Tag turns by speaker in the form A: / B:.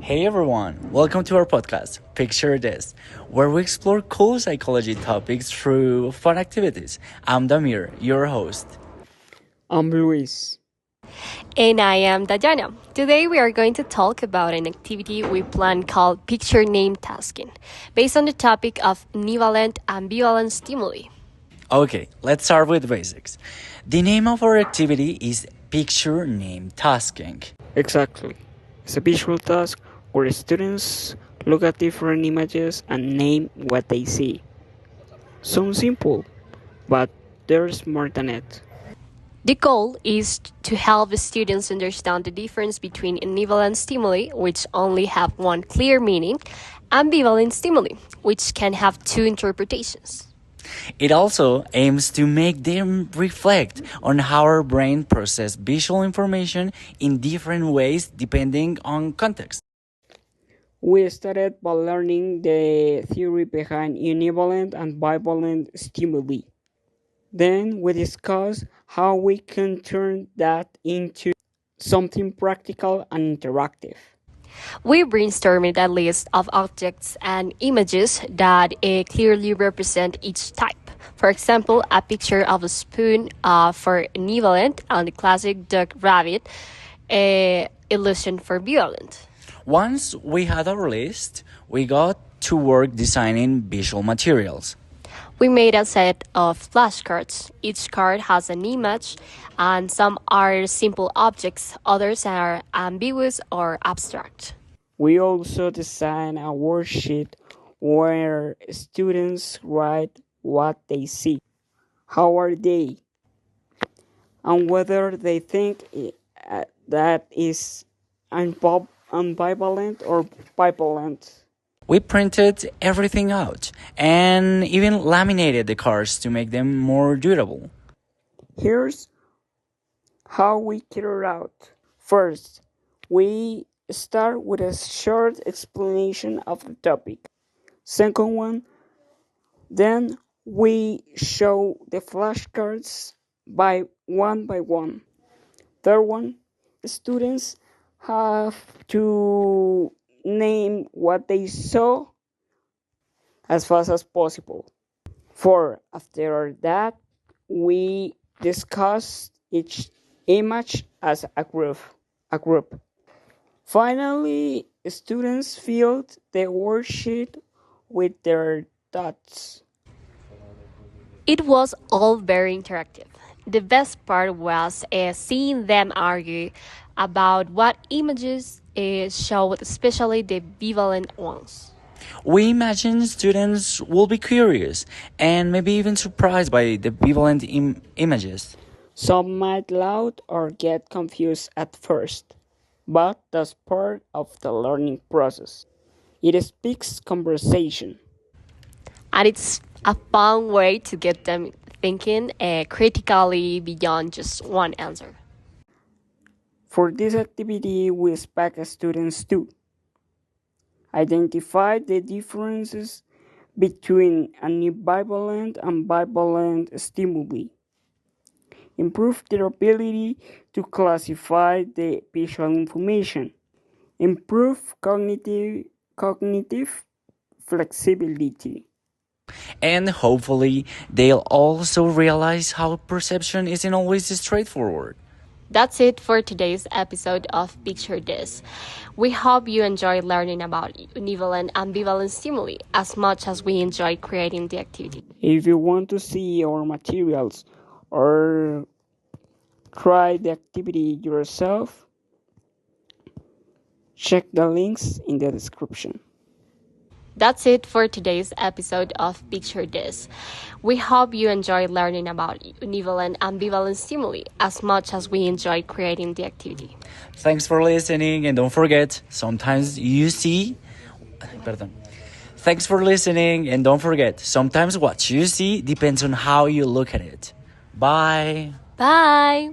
A: Hey everyone, welcome to our podcast, Picture This, where we explore cool psychology topics through fun activities. I'm Damir, your host.
B: I'm Luis.
C: And I am Dayana. Today we are going to talk about an activity we plan called Picture Name Tasking, based on the topic of ambivalent ambivalent stimuli.
A: Okay, let's start with basics. The name of our activity is Picture Name Tasking.
B: Exactly. It's a visual task where students look at different images and name what they see. Sounds simple, but there's more than it.
C: The goal is to help the students understand the difference between ambivalent stimuli, which only have one clear meaning, and ambivalent stimuli, which can have two interpretations.
A: It also aims to make them reflect on how our brain processes visual information in different ways depending on context.
B: We started by learning the theory behind univalent and bivalent stimuli. Then we discussed how we can turn that into something practical and interactive.
C: We brainstormed a list of objects and images that clearly represent each type. For example, a picture of a spoon for ambivalent and the classic duck rabbit illusion for bivalent.
A: Once we had our list, we got to work designing visual materials.
C: We made a set of flashcards. Each card has an image, and some are simple objects, others are ambiguous or abstract.
B: We also designed a worksheet where students write what they see, how are they, and whether they think that is ambivalent or bivalent.
A: We printed everything out and even laminated the cards to make them more durable.
B: Here's how we carry out. First, we start with a short explanation of the topic. Second one, then we show the flashcards by one. Third one, students have to name what they saw as fast as possible. Four, after that, we discuss each image as a group. Finally, students filled the worksheet with their thoughts.
C: It was all very interactive. The best part was seeing them argue about what images showed, especially the bivalent ones.
A: We imagine students will be curious and maybe even surprised by the bivalent images.
B: Some might laugh or get confused at first, but that's part of the learning process. It speaks conversation.
C: And it's a fun way to get them thinking critically beyond just one answer.
B: For this activity, we expect students to identify the differences between ambivalent and bivalent stimuli, improve their ability to classify the visual information, improve cognitive flexibility.
A: And hopefully, they'll also realize how perception isn't always straightforward.
C: That's it for today's episode of Picture This. We hope you enjoyed learning about univalent and ambivalent stimuli as much as we enjoyed creating the activity.
B: If you want to see our materials or try the activity yourself, check the links in the description.
C: That's it for today's episode of Picture This. We hope you enjoyed learning about univalent and ambivalent stimuli as much as we enjoyed creating the activity.
A: Thanks for listening, and don't forget, sometimes you see. Perdón. Thanks for listening, and don't forget, sometimes what you see depends on how you look at it. Bye.
C: Bye!